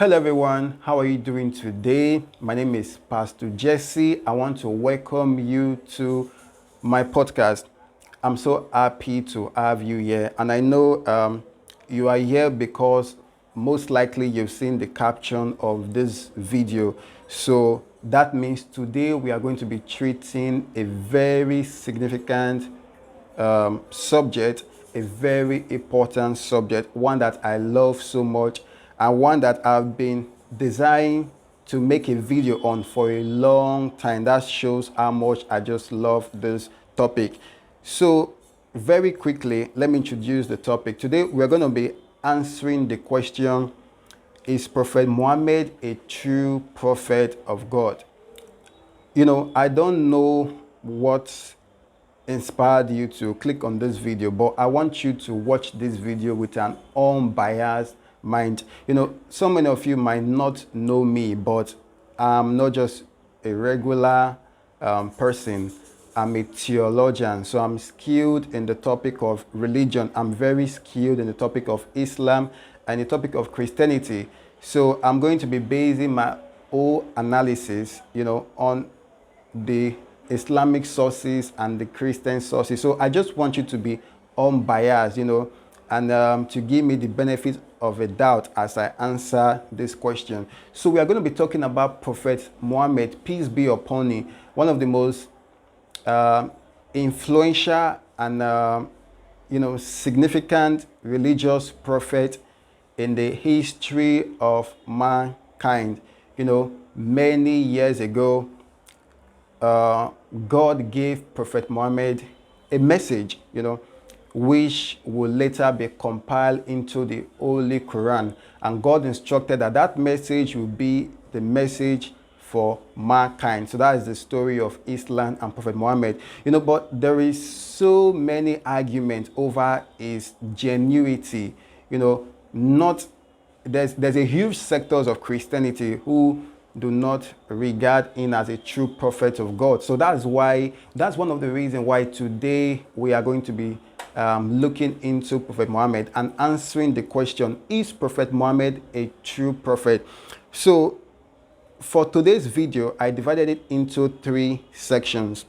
Hello everyone, how are you doing today? My name is Pastor Jesse. I want to welcome you to my podcast. I'm so happy to have you here, and I know you are here because most likely you've seen the caption of this video. So that means today we are going to be treating a very significant subject, a very important subject, one that I love so much, and one that I've been desiring to make a video on for a long time. That shows how much I just love this topic. So very quickly, let me introduce the topic. Today we're going to be answering the question, is Prophet Muhammad a true prophet of God? You know, I don't know what inspired you to click on this video, but I want you to watch this video with an unbiased mind. You know, so many of you might not know me, but I'm not just a regular person. I'm a theologian, so I'm skilled in the topic of religion. I'm very skilled in the topic of Islam and the topic of Christianity. So I'm going to be basing my whole analysis, you know, on the Islamic sources and the Christian sources. So I just want you to be unbiased, you know, and to give me the benefit of a doubt as I answer this question. So we are going to be talking about Prophet Muhammad, peace be upon him, one of the most influential and significant religious prophet in the history of mankind. You know, many years ago, God gave Prophet Muhammad a message, you know, which will later be compiled into the Holy Quran. And God instructed that that message will be the message for mankind. So that is the story of Islam and Prophet Muhammad. You know, but there is so many arguments over his genuinity. You know, there's a huge sectors of Christianity who do not regard him as a true prophet of God. So that's one of the reasons why today we are going to be looking into Prophet Muhammad and answering the question, is Prophet Muhammad a true prophet? So for today's video, I divided it into 3 sections.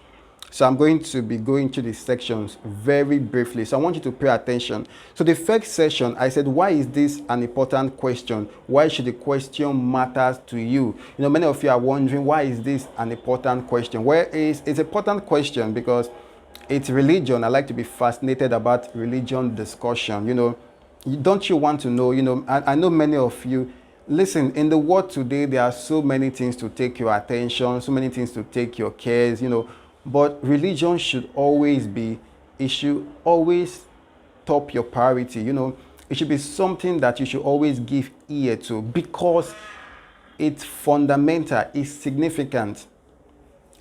So I'm going to be going to the sections very briefly. So I want you to pay attention. So the first session, I said, why is this an important question? Why should the question matter to you? You know, many of you are wondering, why is this an important question? Well, it's an important question because it's religion. I like to be fascinated about religion discussion. You know, don't you want to know? You know, I know many of you. Listen, in the world today, there are so many things to take your attention, so many things to take your cares, you know. But religion should always be, it should always top your priority, you know. It should be something that you should always give ear to because it's fundamental, it's significant.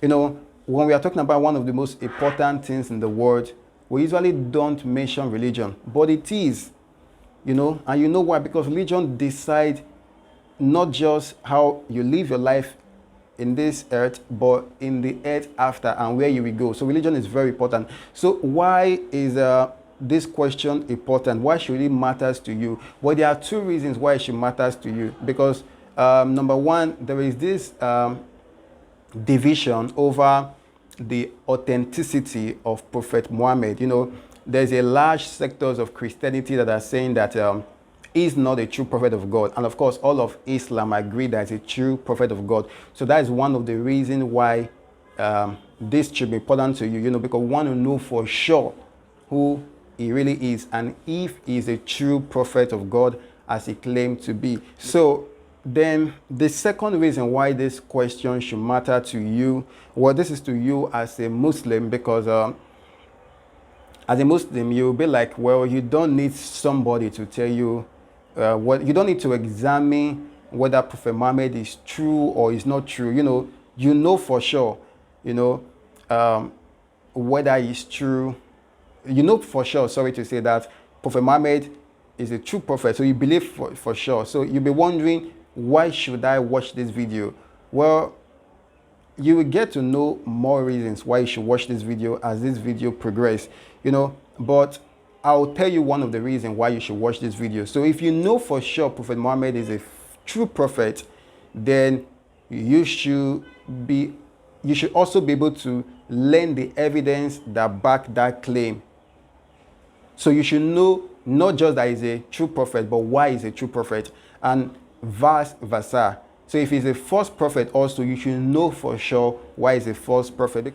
You know, when we are talking about one of the most important things in the world, we usually don't mention religion, but it is, you know, and you know why? Because religion decides not just how you live your life in this earth, but in the earth after and where you will go. So religion is very important. So why is this question important? Why should it matter to you? Well, there are 2 reasons why it should matter to you. Because number one, there is this division over the authenticity of Prophet Muhammad. You know, there's a large sectors of Christianity that are saying that is not a true prophet of God. And of course, all of Islam agree that he's a true prophet of God. So that is one of the reasons why this should be important to you, you know, because we want to know for sure who he really is and if he's a true prophet of God as he claimed to be. So then the second reason why this question should matter to you, well, this is to you as a Muslim, because as a Muslim, you'll be like, well, you don't need somebody to tell you you don't need to examine whether Prophet Muhammad is true or is not true. You know for sure, whether he's true. You know for sure, sorry to say that, Prophet Muhammad is a true prophet. So you believe for sure. So you'll be wondering, why should I watch this video? Well, you will get to know more reasons why you should watch this video as this video progresses, but I'll tell you one of the reasons why you should watch this video. So if you know for sure Prophet Muhammad is a true prophet, then you should also be able to learn the evidence that back that claim. So you should know not just that he's a true prophet, but why he's a true prophet, and vice versa. So if he's a false prophet also, you should know for sure why he's a false prophet.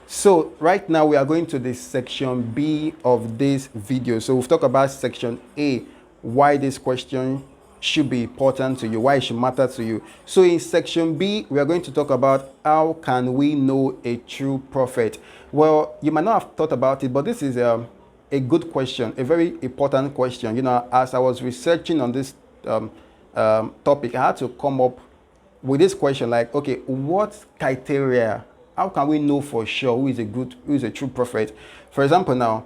So right now we are going to the section B of this video. So we've talked about section A, why this question should be important to you, why it should matter to you. So in section B, we are going to talk about how can we know a true prophet. Well, you might not have thought about it, but this is a good question, a very important question. You know, as I was researching on this topic, I had to come up with this question, like, okay, what criteria, how can we know for sure who is a true prophet? For example, now,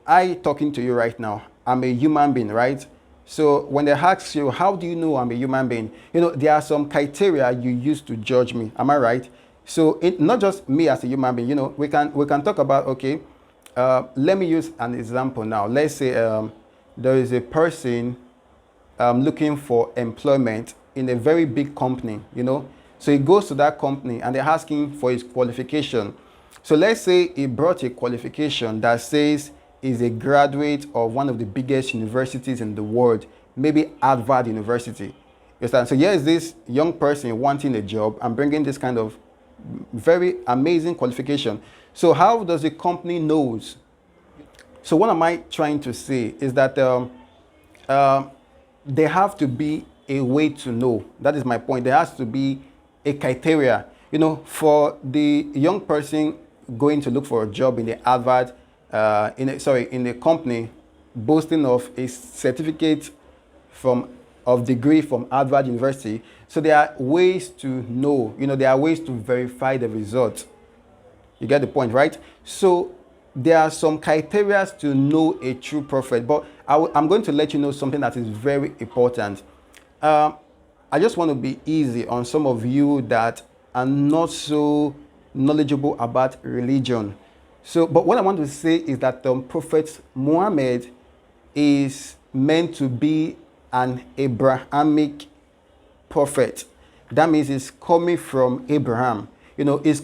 I talking to you right now, I'm a human being, right? So when they ask you, how do you know I'm a human being? You know, there are some criteria you use to judge me. Am I right? So not just me as a human being, you know, we can talk about, okay, let me use an example now. Let's say there is a person looking for employment in a very big company, you know. So he goes to that company and they're asking for his qualification. So let's say he brought a qualification that says he's a graduate of one of the biggest universities in the world, maybe Harvard University. You understand? So here is this young person wanting a job and bringing this kind of very amazing qualification. So how does the company knows? So what am I trying to say is that there have to be a way to know. That is my point. There has to be a criteria, you know, for the young person going to look for a job in the Harvard, in a company boasting of a certificate of degree from Harvard University. So there are ways to know, you know, there are ways to verify the result. You get the point, right? So there are some criteria to know a true prophet, but I'm going to let you know something that is very important. I just want to be easy on some of you that are not so knowledgeable about religion. So, but what I want to say is that Prophet Muhammad is meant to be an Abrahamic prophet. That means he's coming from Abraham. You know, he's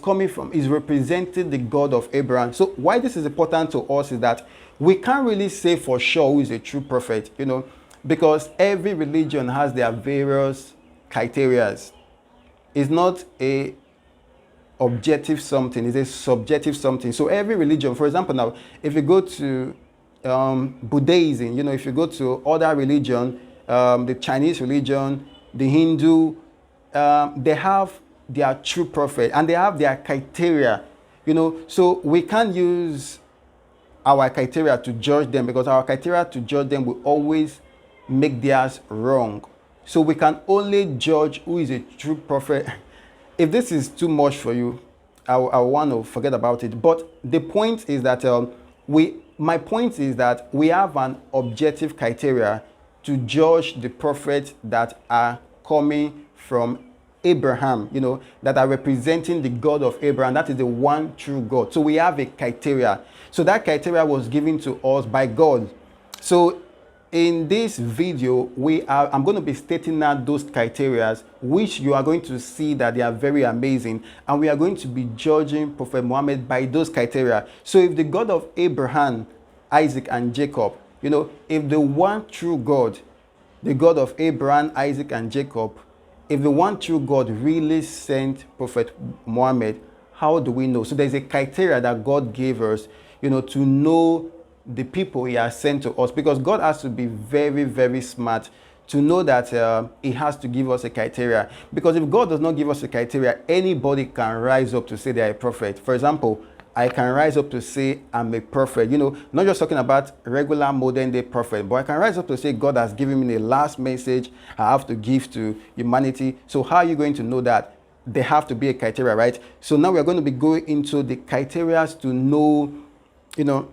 representing the God of Abraham. So why this is important to us is that we can't really say for sure who is a true prophet, you know, because every religion has their various criteria. It's not a objective something, it's a subjective something. So every religion, for example, now, if you go to Buddhism, you know, if you go to other religion, the Chinese religion, the Hindu, they have their true prophet and they have their criteria, you know. So we can't use our criteria to judge them, because our criteria to judge them will always make theirs wrong. So we can only judge who is a true prophet. If this is too much for you, I want to forget about it. But the point is that my point is that we have an objective criteria to judge the prophets that are coming from Abraham, you know, that are representing the God of Abraham. That is the one true God. So we have a criteria. So that criteria was given to us by God. So in this video, I'm going to be stating out those criteria, which you are going to see that they are very amazing. And we are going to be judging Prophet Muhammad by those criteria. So if the God of Abraham, Isaac, and Jacob, you know, if the one true God, the God of Abraham, Isaac, and Jacob, if the one true God really sent Prophet Muhammad, how do we know? So there's a criteria that God gave us, you know, to know the people he has sent to us, because God has to be very, very smart to know that he has to give us a criteria. Because if God does not give us a criteria, anybody can rise up to say they are a prophet. For example, I can rise up to say I'm a prophet, you know, not just talking about regular modern day prophet, but I can rise up to say God has given me the last message I have to give to humanity. So how are you going to know that? There have to be a criteria, right? So now we're going to be going into the criteria to know, you know,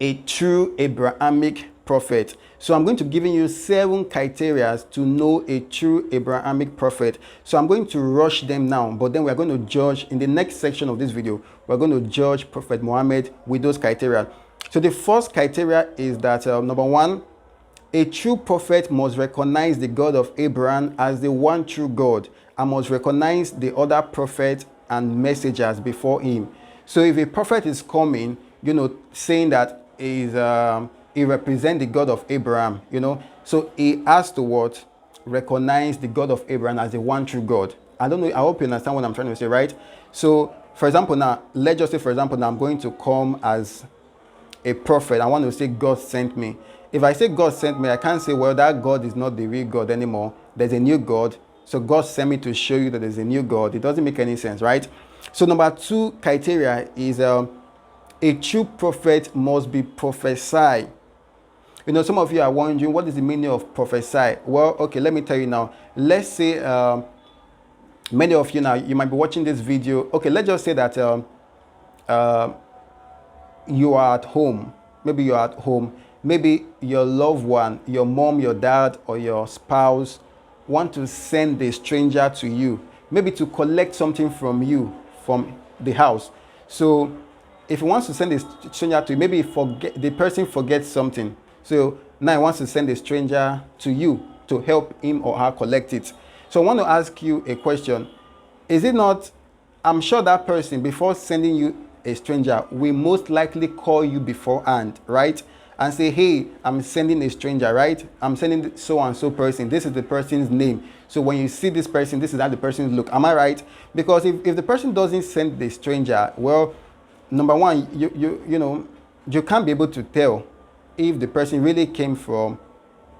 a true Abrahamic prophet. So I'm going to give you 7 criteria to know a true Abrahamic prophet. So I'm going to rush them now, but then we're going to judge in the next section of this video. We're going to judge Prophet Muhammad with those criteria. So the first criteria is that number 1, A true prophet must recognize the God of Abraham as the one true God, and must recognize the other prophets and messengers before him. So if a prophet is coming, saying that he represents the God of Abraham, so he has to what? Recognize the God of Abraham as the one true God. I don't know, I hope you understand what I'm trying to say, right? So, for example, now, let's just say, for example, now I'm going to come as a prophet. I want to say God sent me. If I say God sent me, I can't say, well, that God is not the real God anymore. There's a new God. So God sent me to show you that there's a new God. It doesn't make any sense, right? So number 2 criteria is a true prophet must be prophesy. Some of you are wondering, what is the meaning of prophesy? Well, okay, let me tell you now. Let's say many of you now, you might be watching this video. Okay, let's just say that you are at home. Maybe you're at home. Maybe your loved one, your mom, your dad, or your spouse want to send a stranger to you, maybe to collect something from you from the house. So if he wants to send a stranger to you, maybe the person forgets something. So now he wants to send a stranger to you to help him or her collect it. So I want to ask you a question. Is it not, I'm sure that person, before sending you a stranger, will most likely call you beforehand, right? And say, hey, I'm sending a stranger, right? I'm sending so and so person. This is the person's name. So when you see this person, this is how the person look. Am I right? Because if the person doesn't send the stranger, well, number one, you can't be able to tell if the person really came from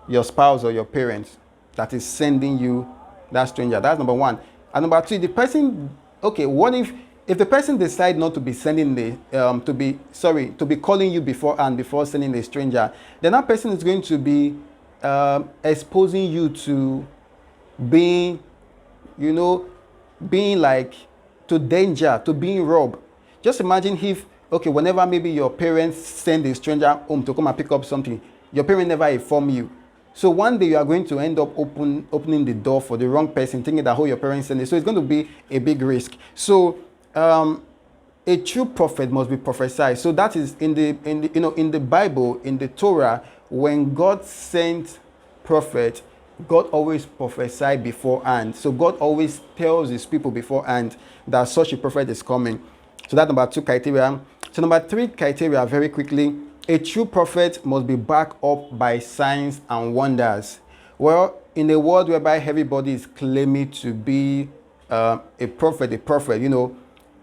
your spouse or your parents that is sending you that stranger. That's number one. And number two, the person, okay, what if the person decide not to be sending to be calling you before sending a stranger, then that person is going to be exposing you to being like to danger, to being robbed. Just imagine if, okay, whenever maybe your parents send a stranger home to come and pick up something, your parents never inform you. So one day you are going to end up opening the door for the wrong person, thinking that your parents send it. So it's going to be a big risk. So a true prophet must be prophesied. So that is in the Bible, in the Torah, when God sent prophet, God always prophesied beforehand. So God always tells his people beforehand that such a prophet is coming. So that's number 2 criteria. So number 3 criteria, very quickly, a true prophet must be backed up by signs and wonders. Well, in a world whereby everybody is claiming to be a prophet,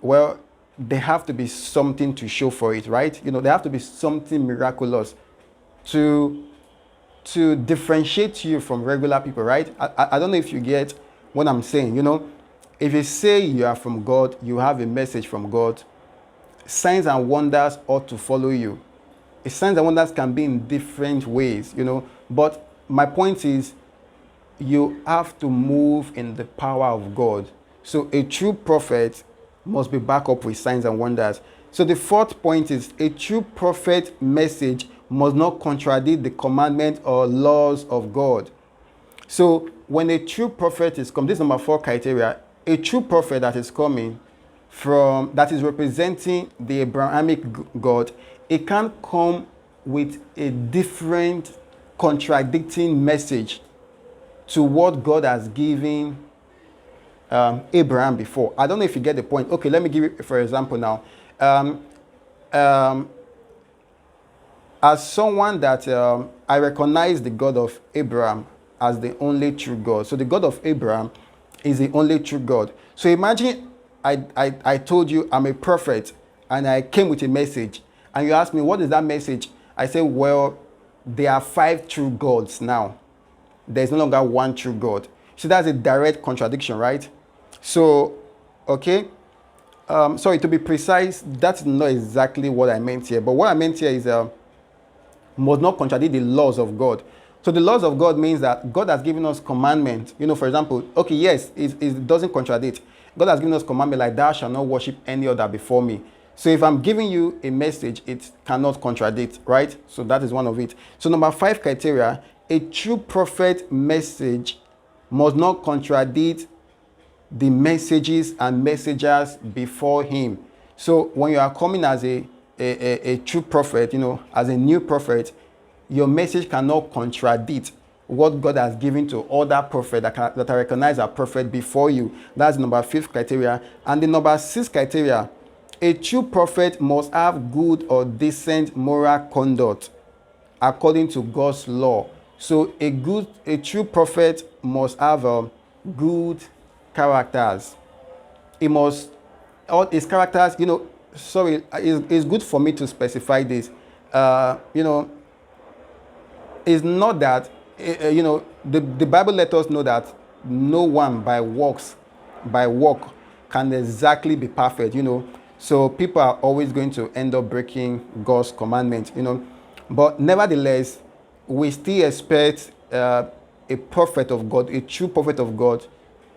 well, there have to be something to show for it, right? There have to be something miraculous to differentiate you from regular people, right? I don't know if you get what I'm saying. If you say you are from God, you have a message from God, signs and wonders ought to follow you. Signs and wonders can be in different ways, but my point is you have to move in the power of God. So a true prophet must be backed up with signs and wonders. So the 4th point is a true prophet message must not contradict the commandment or laws of God. So when a true prophet is coming, this is number 4 criteria, a true prophet that is coming that is representing the Abrahamic God, it can't come with a different contradicting message to what God has given Abraham before. I don't know if you get the point. Okay, let me give you, for example, now. As someone that I recognize the God of Abraham as the only true God. So the God of Abraham is the only true God. So imagine I told you I'm a prophet and I came with a message and you asked me, what is that message? I said, well, there are 5 true gods now. There's no longer one true God. So that's a direct contradiction, right? So, okay. Sorry, to be precise, that's not exactly what I meant here. But what I meant here is must not contradict the laws of God. So the laws of God means that God has given us commandments. For example, okay, yes, it doesn't contradict. God has given us commandment like thou shalt not worship any other before me. So if I'm giving you a message, it cannot contradict, right? So that is one of it. So number 5 criteria, a true prophet message must not contradict the messages and messengers before him. So when you are coming as a true prophet, as a new prophet, your message cannot contradict what God has given to other prophets that are recognized as prophet before you. That's the number 5th criteria. And the number 6 criteria, a true prophet must have good or decent moral conduct according to God's law. So a true prophet must have good characters. He must, all his characters, it's good for me to specify this. It's not that, the Bible let us know that no one by work can exactly be perfect, So people are always going to end up breaking God's commandments, But nevertheless, we still expect a prophet of God, a true prophet of God,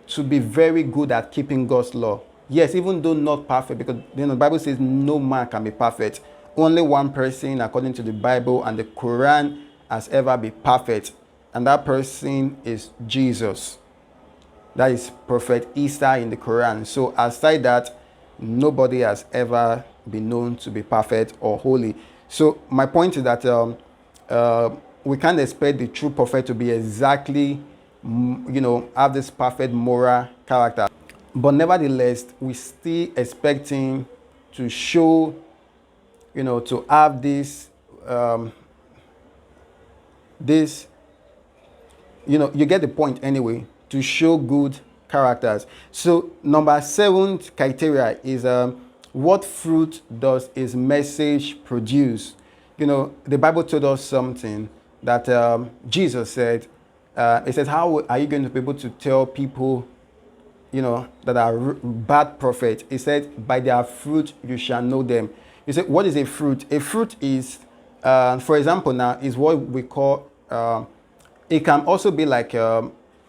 to be very good at keeping God's law. Yes, even though not perfect, because the Bible says no man can be perfect. Only one person, according to the Bible and the Quran, has ever been perfect, and that person is Jesus. That is Prophet Isa in the Quran. So aside that, nobody has ever been known to be perfect or holy. So my point is that we can't expect the true prophet to be exactly, have this perfect moral character. But nevertheless, we still expect him to show, to have this, you get the point anyway, to show good characters. So number 7th criteria is what fruit does his message produce? The Bible told us something that Jesus said. It says, how are you going to be able to tell people, that are bad prophets? He said, by their fruit you shall know them. You say, what is a fruit? A fruit is, for example, now is what we call, it can also be like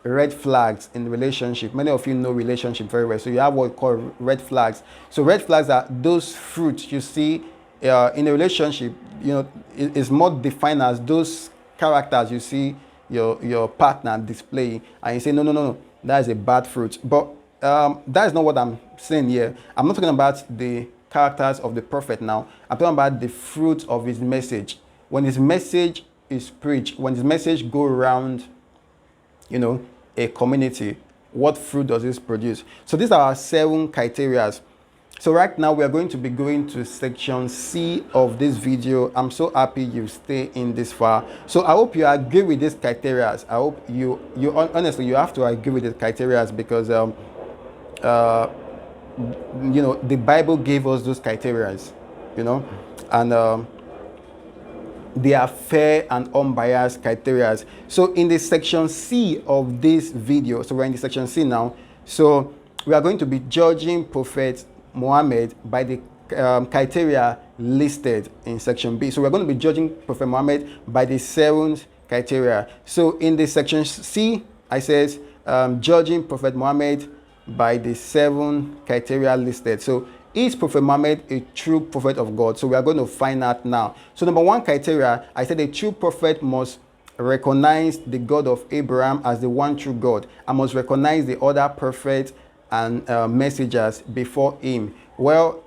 red flags in relationship. Many of you know relationship very well. So you have what we call red flags. So red flags are those fruits you see in a relationship, is more defined as those characters you see your partner display, and you say, no, that is a bad fruit. But that is not what I'm saying here. I'm not talking about the characters of the prophet now. I'm talking about the fruit of his message. When his message is preached, when his message go around, a community, what fruit does this produce? So these are our 7 criteria. So right now we are going to be going to section C of this video. I'm so happy you stay in this far. So I hope you agree with these criteria. I hope you honestly, you have to agree with the criteria because the Bible gave us those criteria, and they are fair and unbiased criteria. So in the section C of this video, so we're in the section C now, so we are going to be judging Prophet Muhammad by the criteria listed in section B. So we're going to be judging Prophet Muhammad by the 7 criteria. So in the section C, I says judging Prophet Muhammad by the 7 criteria listed. So is Prophet Muhammad a true prophet of God? So we are going to find out now. So number 1 criteria, I said a true prophet must recognize the God of Abraham as the one true God. I must recognize the other prophets and messengers before him. Well,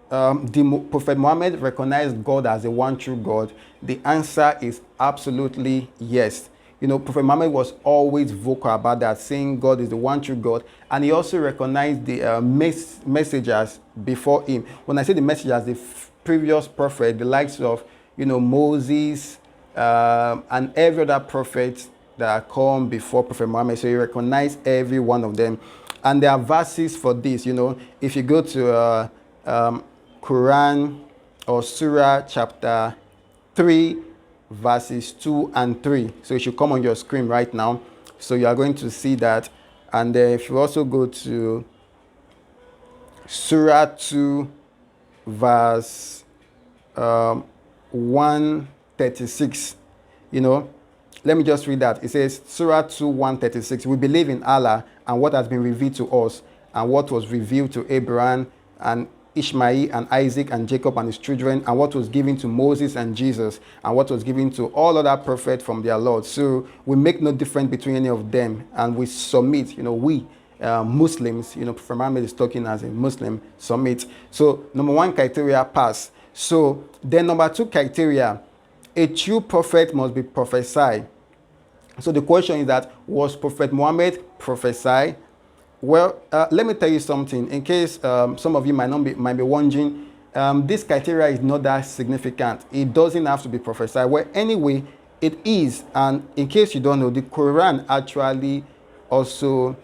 the Prophet Muhammad recognized God as the one true God. The answer is absolutely yes. Prophet Muhammad was always vocal about that, saying God is the one true God. And he also recognized the messengers before him. When I say the messengers, the previous prophet, the likes of, Moses and every other prophet that come before Prophet Muhammad. So he recognized every one of them. And there are verses for this, if you go to Quran or Surah chapter 3, verses 2 and 3. So it should come on your screen right now. So you are going to see that. And if you also go to Surah 2, verse 136, let me just read that. It says, Surah 2, 136, we believe in Allah and what has been revealed to us and what was revealed to Abraham and Ishmael and Isaac and Jacob and his children, and what was given to Moses and Jesus, and what was given to all other prophets from their Lord. So we make no difference between any of them, and we submit, we Muslims, Prophet Muhammad is talking as a Muslim, submit. So number 1 criteria, pass. So then number 2 criteria, A true prophet must be prophesied. So the question is that, was Prophet Muhammad prophesied? Well, let me tell you something. In case some of you might be wondering, this criteria is not that significant. It doesn't have to be prophesied. Well, anyway, it is. And in case you don't know, the Quran actually also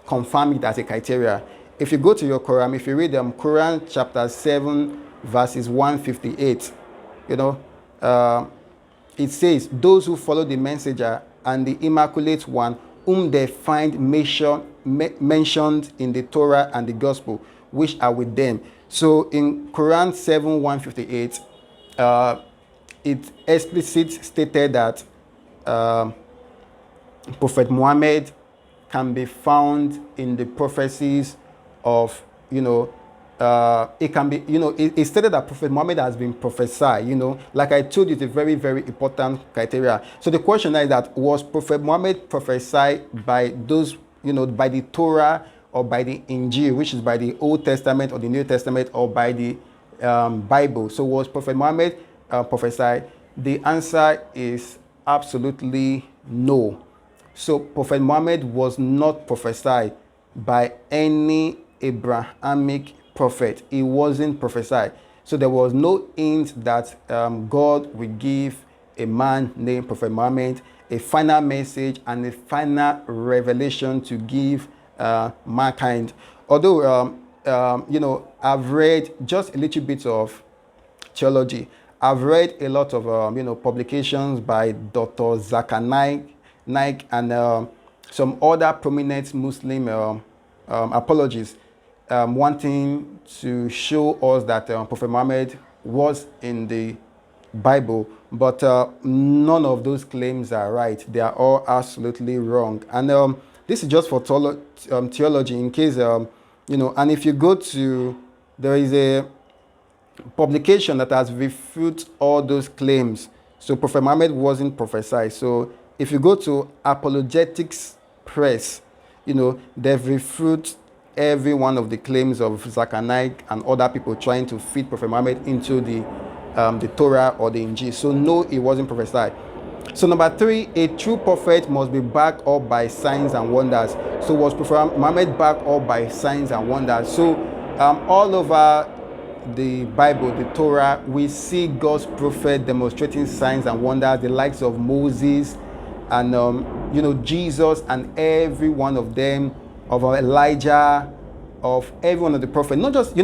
confirms it as a criteria. If you go to your Quran, if you read Quran chapter 7, verses 158, it says, those who follow the messenger and the immaculate one, whom they find mentioned in the Torah and the gospel, which are with them. So in Quran 7, 158, it explicitly stated that Prophet Muhammad can be found in the prophecies of, it can be, it stated that Prophet Muhammad has been prophesied, like I told you, it's a very, very important criteria. So the question is that, was Prophet Muhammad prophesied by those, by the Torah or by the Injil, which is by the Old Testament or the New Testament, or by the Bible? So was Prophet Muhammad prophesied? The answer is absolutely no. So Prophet Muhammad was not prophesied by any Abrahamic prophet. He wasn't prophesied. So there was no hint that God will give a man named Prophet Muhammad a final message and a final revelation to give mankind. Although, I've read just a little bit of theology. I've read a lot of, publications by Dr. Zakir Naik and some other prominent Muslim apologists wanting to show us that Prophet Muhammad was in the Bible, but none of those claims are right. They are all absolutely wrong. And this is just for theology, in case, and if you go to, there is a publication that has refuted all those claims. So Prophet Muhammad wasn't prophesied. So if you go to Apologetics Press, they've refuted every one of the claims of Zakir Naik and other people trying to fit Prophet Muhammad into the Torah or the Injil. So no, it wasn't prophesied. So number 3, a true prophet must be backed up by signs and wonders. So was Prophet Muhammad backed up by signs and wonders? So all over the Bible, the Torah, we see God's prophet demonstrating signs and wonders, the likes of Moses and Jesus, and every one of them, of Elijah, of every one of the prophets. Not just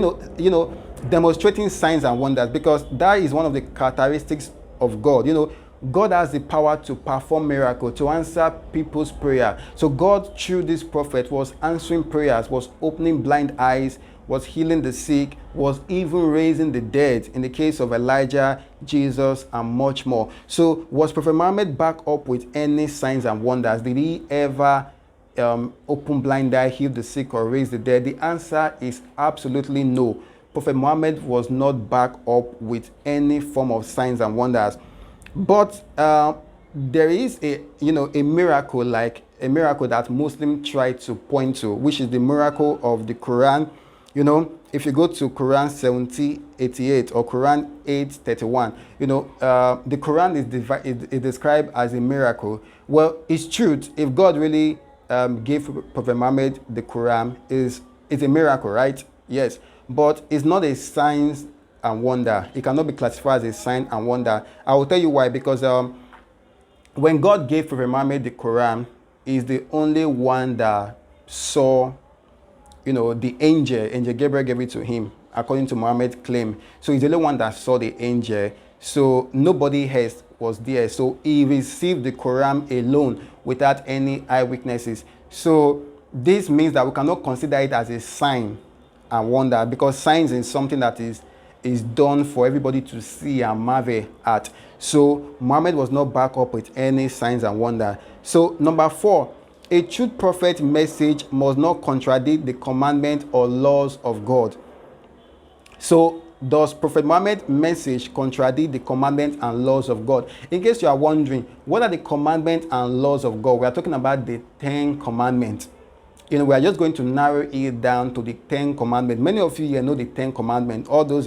demonstrating signs and wonders, because that is one of the characteristics of God. God has the power to perform miracles, to answer people's prayer. So God, through this prophet, was answering prayers, was opening blind eyes, was healing the sick, was even raising the dead in the case of Elijah, Jesus, and much more. So was Prophet Muhammad backed up with any signs and wonders? Did he ever open blind eye, heal the sick, or raise the dead? The answer is absolutely no. Prophet Muhammad was not backed up with any form of signs and wonders. But there is a miracle, like a miracle that Muslims try to point to, which is the miracle of the Quran. If you go to Quran 70:88 or Quran 8:31, the Quran is described as a miracle. Well, it's true. If God really gave Prophet Muhammad the Quran, it's a miracle, right? Yes, but it's not a sign and wonder. It cannot be classified as a sign and wonder. I will tell you why. Because when God gave Prophet Muhammad the Quran, he's the only one that saw, the angel Gabriel gave it to him, according to Muhammad's claim. So he's the only one that saw the angel. So nobody else was there. So he received the Quran alone without any eyewitnesses. So this means that we cannot consider it as a sign and wonder, because signs is something that is done for everybody to see and marvel at. So Muhammad was not backed up with any signs and wonder. So number 4, a true prophet message must not contradict the commandment or laws of God. So does Prophet Muhammad's message contradict the commandments and laws of God? In case you are wondering, what are the commandments and laws of God? We are talking about the 10 commandments. We are just going to narrow it down to the 10 commandments. Many of you here know the 10 commandments. All those,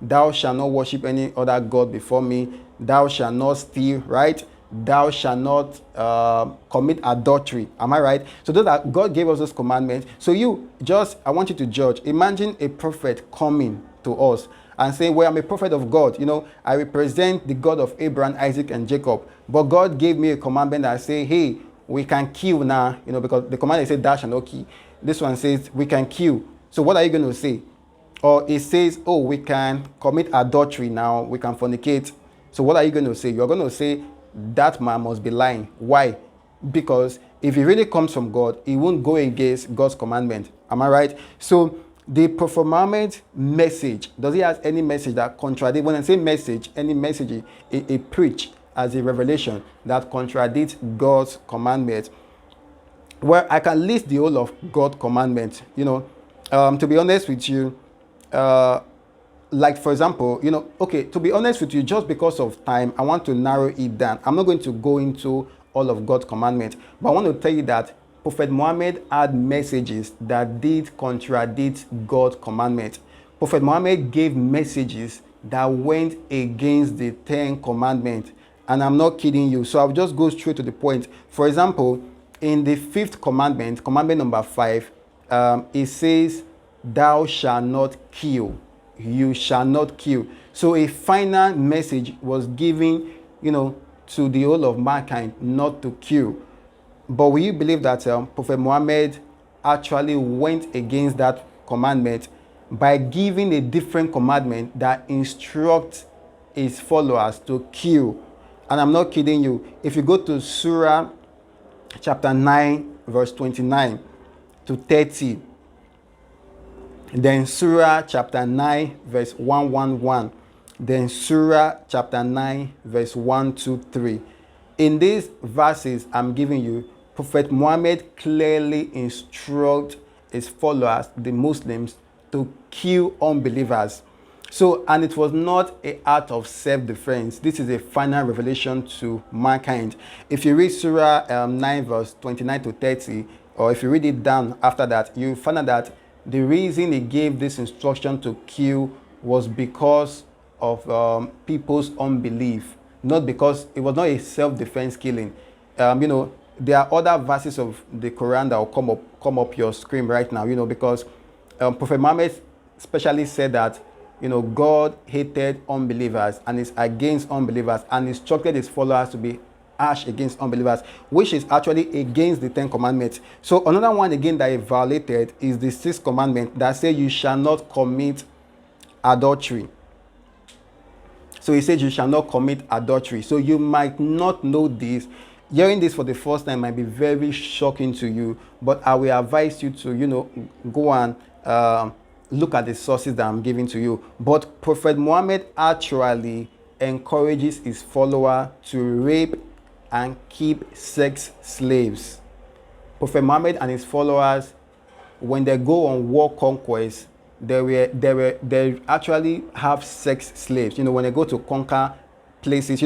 thou shalt not worship any other God before me, thou shalt not steal, right? Thou shalt not commit adultery. Am I right? So those are, God gave us those commandments. So I want you to judge. Imagine a prophet coming to us and saying, well, I'm a prophet of God. I represent the God of Abraham, Isaac, and Jacob. But God gave me a commandment that say, hey, we can kill now, because the commandment says, thou shalt not kill. This one says, we can kill. So what are you going to say? Or it says, oh, we can commit adultery now, we can fornicate. So what are you going to say? You're going to say, that man must be lying. Why? Because if he really comes from God, he won't go against God's commandment. Am I right? So the Prophet Muhammad message, does he have any message that contradicts? When I say message, any message he preach as a revelation that contradicts God's commandment? Well, I can list the whole of God's commandment. To be honest with you, like for example, to be honest with you, just because of time, I want to narrow it down. I'm not going to go into all of God's commandments, but I want to tell you that Prophet Muhammad had messages that did contradict God's commandment. Prophet Muhammad gave messages that went against the 10 commandments, and I'm not kidding you. So I'll just go straight to the point. For example, in the 5th commandment, commandment number 5, it says, thou shalt not kill. You shall not kill. So a final message was given, to the whole of mankind not to kill. But will you believe that Prophet Muhammad actually went against that commandment by giving a different commandment that instructs his followers to kill? And I'm not kidding you. If you go to Surah chapter 9, verse 29 to 30, then Surah chapter 9, verse 111. Then Surah chapter 9, verse 123. In these verses I'm giving you, Prophet Muhammad clearly instructs his followers, the Muslims, to kill unbelievers. So, and it was not an act of self-defense. This is a final revelation to mankind. If you read Surah 9, verse 29 to 30, or if you read it down after that, you find out that the reason he gave this instruction to kill was because of people's unbelief, not because it was not a self-defense killing. There are other verses of the Quran that will come up your screen right now, because Prophet Muhammad specially said that, God hated unbelievers and is against unbelievers and instructed his followers to be harsh against unbelievers, which is actually against the 10 commandments. So another one again that he violated is the 6th commandment that says you shall not commit adultery. So he said you shall not commit adultery. So you might not know this. Hearing this for the first time might be very shocking to you, but I will advise you to, go and look at the sources that I'm giving to you. But Prophet Muhammad actually encourages his follower to rape and keep sex slaves. Prophet Muhammad and his followers, when they go on war conquest, they actually have sex slaves. When they go to conquer places,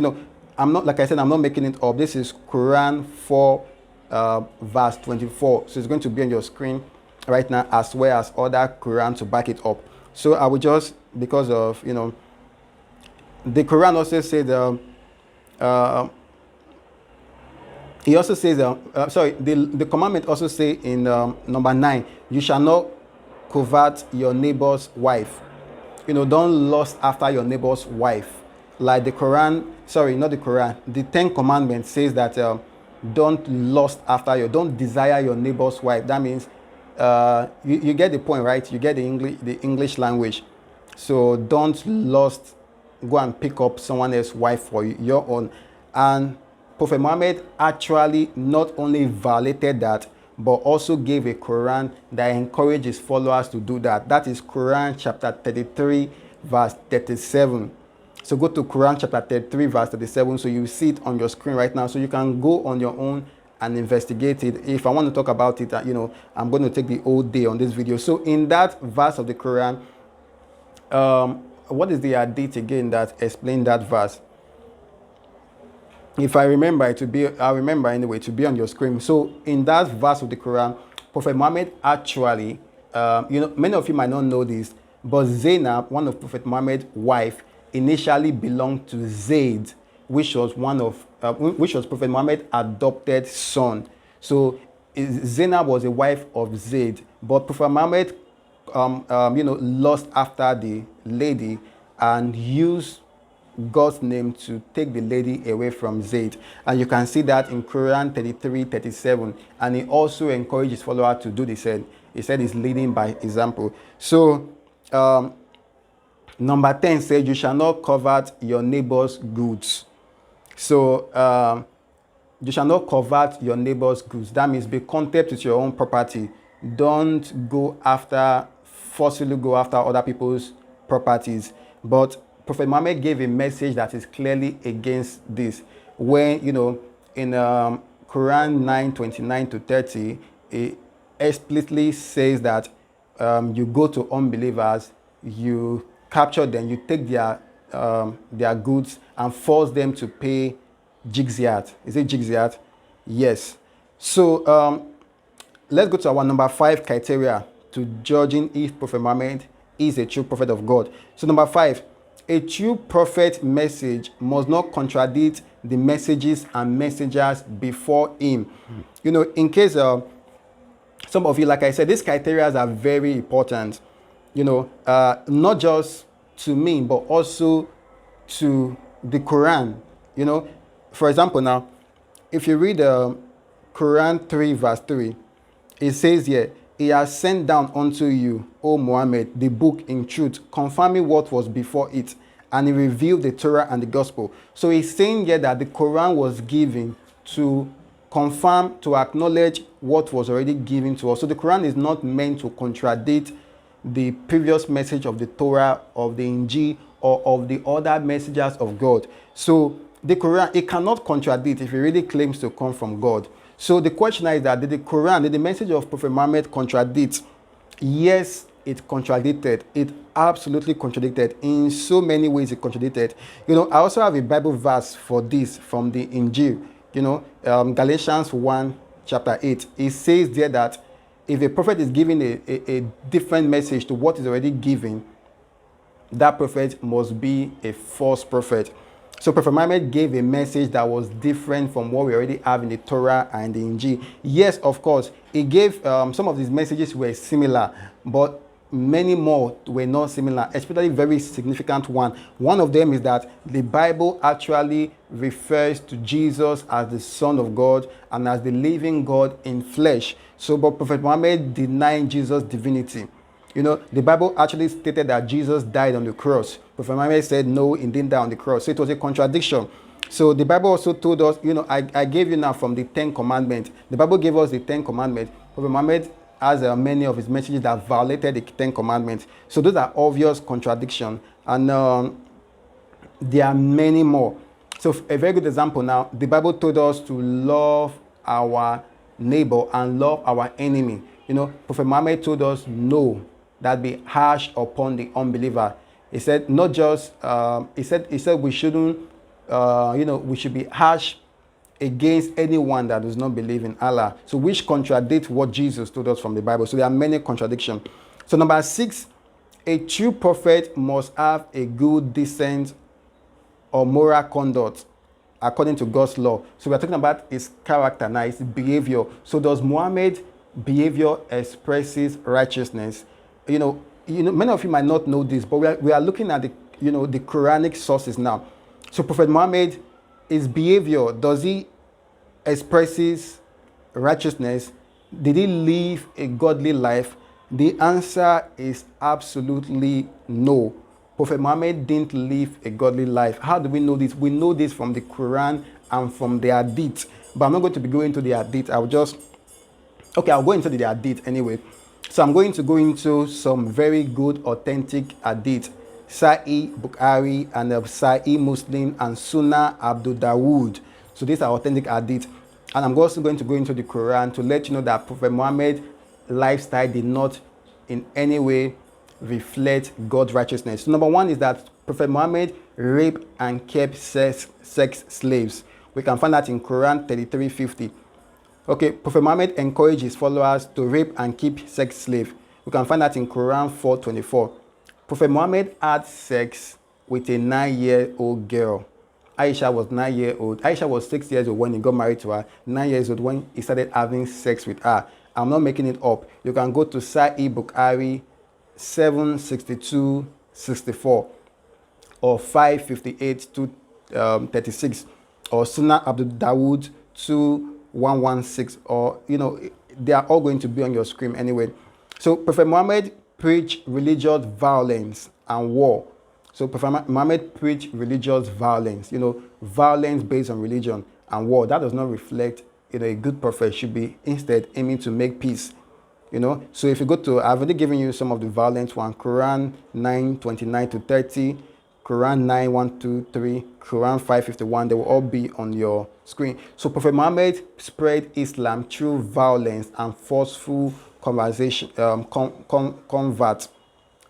I'm not, like I said, I'm not making it up. This is Quran 4, verse 24. So it's going to be on your screen right now, as well as other Quran to back it up. So I will just, because of, the Quran also says, he also says, the commandment also say in number 9, you shall not covet your neighbor's wife. Don't lust after your neighbor's wife. Like the Quran, not the Quran, the 10 commandments says that don't lust after don't desire your neighbor's wife. That means you get the point, right? You get the English language. So don't lust, go and pick up someone else's wife for your own. And Prophet Muhammad actually not only violated that, but also gave a Quran that encouraged his followers to do that. That is Quran chapter 33, verse 37. So go to Quran chapter 33, verse 37. So you see it on your screen right now. So you can go on your own and investigate it. If I want to talk about it, I'm going to take the whole day on this video. So in that verse of the Quran, what is the hadith again that explains that verse? If I remember it to be, I remember anyway, to be on your screen. So in that verse of the Quran, Prophet Muhammad actually, many of you might not know this, But Zainab, one of Prophet Muhammad's wife, initially belonged to Zaid, which was which was Prophet Muhammad's adopted son. So Zainab was a wife of Zaid, but Prophet Muhammad, lost after the lady and used God's name to take the lady away from Zaid. And you can see that in Quran 33:37. And he also encouraged his followers to do the same. He said he's leading by example. So, number 10 says, you shall not covet your neighbor's goods. So, you shall not covet your neighbor's goods. That means be content with your own property. Don't forcefully go after other people's properties. But Prophet Muhammad gave a message that is clearly against this. When, in Quran 9:29-30, it explicitly says that you go to unbelievers, you capture them, you take their goods and force them to pay jizyat. Is it jizyat? Yes. So let's go to our number 5 criteria to judging if Prophet Muhammad is a true prophet of God. So number 5, a true prophet message must not contradict the messages and messengers before him. In case some of you, like I said, these criteria are very important, not just to me, but also to the Quran. For example, now, if you read Quran 3 verse 3, it says here, he has sent down unto you, O Muhammad, the book in truth, confirming what was before it, and he revealed the Torah and the gospel. So he's saying here that the Quran was given to confirm, to acknowledge what was already given to us. So the Quran is not meant to contradict the previous message of the Torah, of the Injil, or of the other messengers of God. So the Quran, it cannot contradict if it really claims to come from God. So the question is that did the message of Prophet Muhammad contradict? Yes, it contradicted. It absolutely contradicted. In so many ways it contradicted. I also have a Bible verse for this from the Injil. Galatians 1 chapter 8. It says there that if a prophet is giving a different message to what is already given, that prophet must be a false prophet. So Prophet Muhammad gave a message that was different from what we already have in the Torah and the Injil. Yes, of course, he gave some of these messages were similar, but many more were not similar, especially very significant one. One of them is that the Bible actually refers to Jesus as the Son of God and as the living God in flesh. So, but Prophet Muhammad denied Jesus' divinity. The Bible actually stated that Jesus died on the cross. Prophet Muhammad said, no, he didn't die on the cross. So it was a contradiction. So the Bible also told us, I gave you now from the 10 commandments. The Bible gave us the 10 commandments. Prophet Muhammad has many of his messages that violated the 10 commandments. So those are obvious contradictions. And there are many more. So a very good example now, the Bible told us to love our neighbor and love our enemy. Prophet Muhammad told us no, that be harsh upon the unbeliever. He said not just he said we shouldn't we should be harsh against anyone that does not believe in Allah. So which contradicts what Jesus told us from the Bible. So there are many contradictions. So number 6, a true prophet must have a good, decent, or moral conduct according to God's law. So we're talking about his character now, his behavior. So does Muhammad's behavior expresses righteousness? Many of you might not know this, but we are looking at the Quranic sources now. So Prophet Muhammad, his behavior, does he expresses righteousness? Did he live a godly life? The answer is absolutely no. Prophet Muhammad didn't live a godly life. How do we know this? We know this from the Quran and from the Hadith. But I'm not going to be going into the Hadith. I'll go into the Hadith anyway. So I'm going to go into some very good authentic Hadith. Sahih Bukhari and Sahih Muslim and Sunan Abu Dawood. So these are authentic Hadith. And I'm also going to go into the Quran to let you know that Prophet Muhammad's lifestyle did not in any way reflect God's righteousness. So number 1 is that Prophet Muhammad raped and kept sex slaves. We can find that in Quran 33:50. Okay, Prophet Muhammad encouraged his followers to rape and keep sex slaves. We can find that in Quran 4:24. Prophet Muhammad had sex with a 9-year-old girl. Aisha was 9 years old. Aisha was 6 years old when he got married to her, 9 years old when he started having sex with her. I'm not making it up. You can go to Sahih Bukhari 762-64 or 558 to 36 or Sunan Abu Dawood 2116, or they are all going to be on your screen anyway. So Prophet Muhammad preached religious violence and war. So Prophet Muhammad preached religious violence, violence based on religion and war. That does not reflect, a good prophet should be instead aiming to make peace. So if you go to, I've already given you some of the violent one: Quran 9:29-30, Quran 9:1-3, Quran 5:51. They will all be on your screen. So Prophet Muhammad spread Islam through violence and forceful conversation,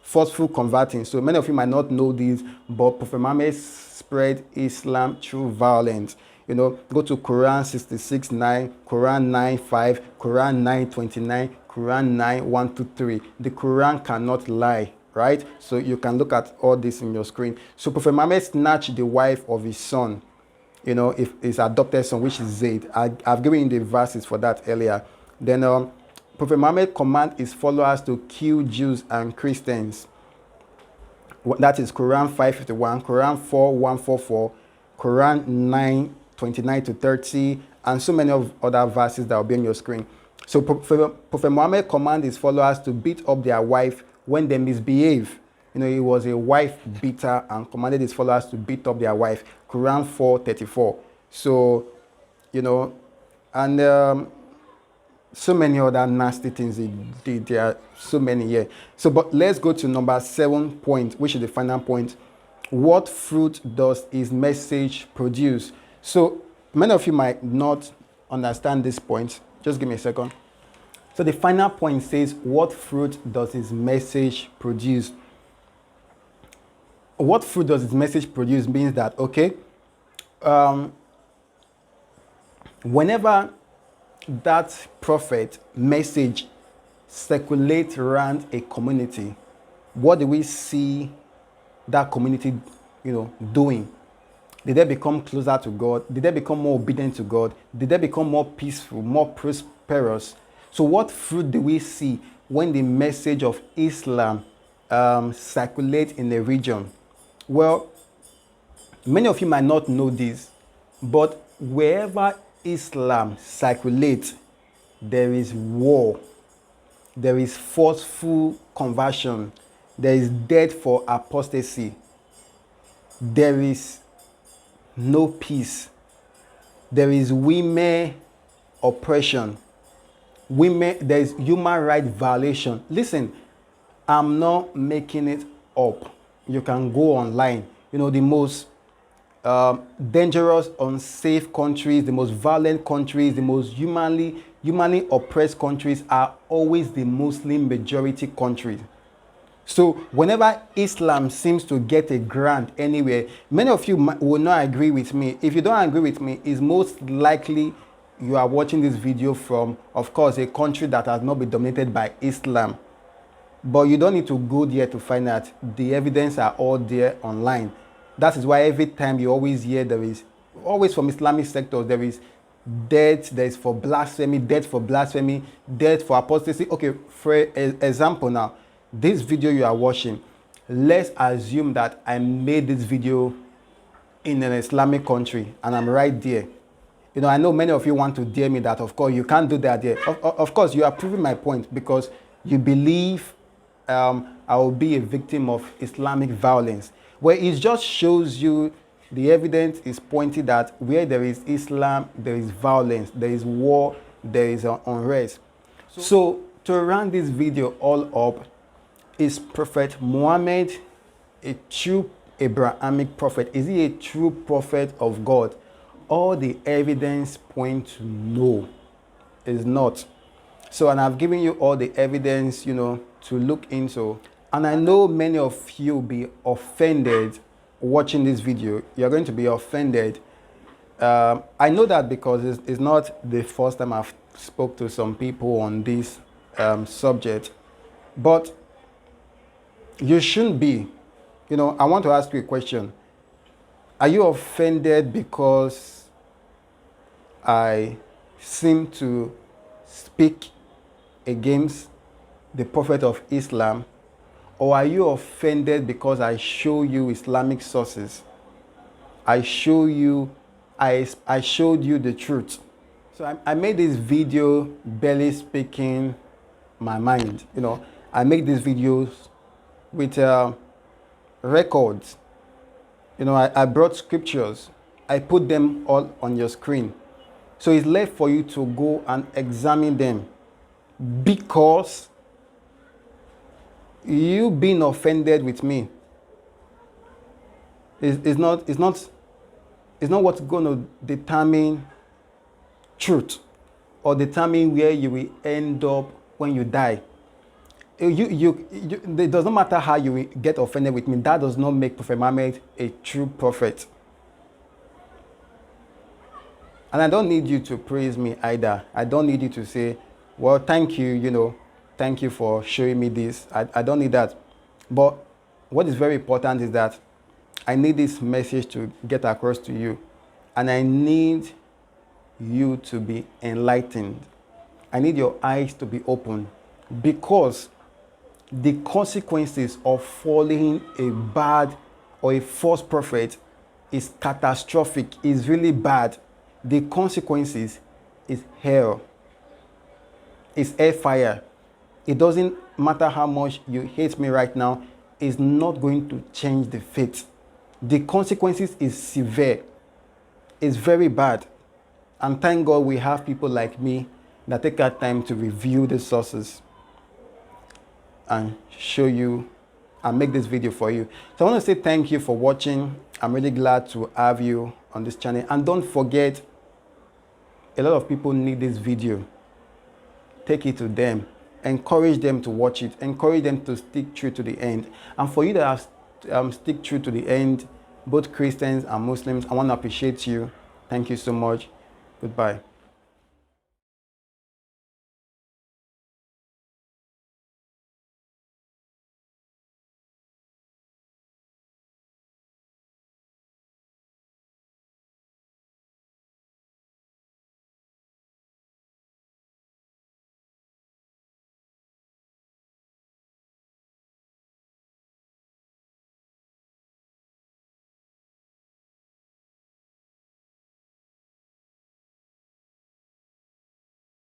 forceful converting. So many of you might not know this, but Prophet Muhammad spread Islam through violence. Go to Quran 66:9, Quran 9:5, Quran 9:29, Quran 9:1-3. The Quran cannot lie, right? So you can look at all this in your screen. So Prophet Muhammad snatched the wife of his son, if his adopted son, which is Zayd. I've given you the verses for that earlier. Then Prophet Muhammad commanded his followers to kill Jews and Christians. That is Quran 5:51, Quran 4:144, Quran 9:29-30, and so many of other verses that will be on your screen. So Prophet Muhammad commanded his followers to beat up their wife when they misbehave. He was a wife beater and commanded his followers to beat up their wife. Quran 4:34. So, and so many other nasty things he did. There are so many here. So, but let's go to number 7 point, which is the final point. What fruit does his message produce? So many of you might not understand this point. Just give me a second. So the final point says, what fruit does his message produce? What fruit does his message produce means that, whenever that prophet message circulates around a community, what do we see that community, doing? Did they become closer to God? Did they become more obedient to God? Did they become more peaceful, more prosperous? So what fruit do we see when the message of Islam circulates in a region? Well, many of you might not know this, but wherever Islam circulates, there is war, there is forceful conversion, there is death for apostasy, there is no peace, there is women oppression, there is human rights violation. Listen, I'm not making it up. You can go online. The most dangerous, unsafe countries, the most violent countries, the most humanly oppressed countries are always the Muslim majority countries. So whenever Islam seems to get a grant anywhere, many of you will not agree with me. If you don't agree with me, it's most likely you are watching this video from, of course, a country that has not been dominated by Islam. But you don't need to go there to find out. The evidence are all there online. That is why every time you always hear there is, always from Islamic sectors, there is death, there is for blasphemy, death for blasphemy, death for apostasy. Okay, for example now, this video you are watching, let's assume that I made this video in an Islamic country and I'm right there. I know many of you want to dare me that, of course, you can't do that there. Of course, you are proving my point because you believe I will be a victim of Islamic violence. Where it just shows you the evidence is pointing that where there is Islam, there is violence, there is war, there is unrest. So to round this video all up, is Prophet Muhammad a true Abrahamic prophet? Is he a true prophet of God? All the evidence point to no, is not. So, and I've given you all the evidence, to look into. And I know many of you will be offended watching this video. You're going to be offended. I know that because it's not the first time I've spoke to some people on this subject. But You shouldn't be. You know, I want to ask you a question. Are you offended because I seem to speak against the Prophet of Islam? Or are you offended because I show you Islamic sources? I showed you the truth. So I made this video barely speaking my mind. You know, I make these videos with records. You know, I brought scriptures. I put them all on your screen. So it's left for you to go and examine them, because you being offended with me is not what's going to determine truth or determine where you will end up when you die. It does not matter how you will get offended with me. That does not make Prophet Muhammad a true prophet. And I don't need you to praise me either. I don't need you to say, well, thank you, you know, thank you for showing me this. I don't need that. But what is very important is that I need this message to get across to you. And I need you to be enlightened. I need your eyes to be open, because the consequences of following a bad or a false prophet is catastrophic, is really bad. The consequences is hell. It's hellfire. It doesn't matter how much you hate me right now, it's not going to change the fate. The consequences is severe. It's very bad. And thank God we have people like me that take our time to review the sources and show you and make this video for you. So I want to say thank you for watching. I'm really glad to have you on this channel. And don't forget, a lot of people need this video. Take it to them. Encourage them to watch it. Encourage them to stick true to the end. And for you that have stick true to the end, both Christians and Muslims, I want to appreciate you. Thank you so much. Goodbye.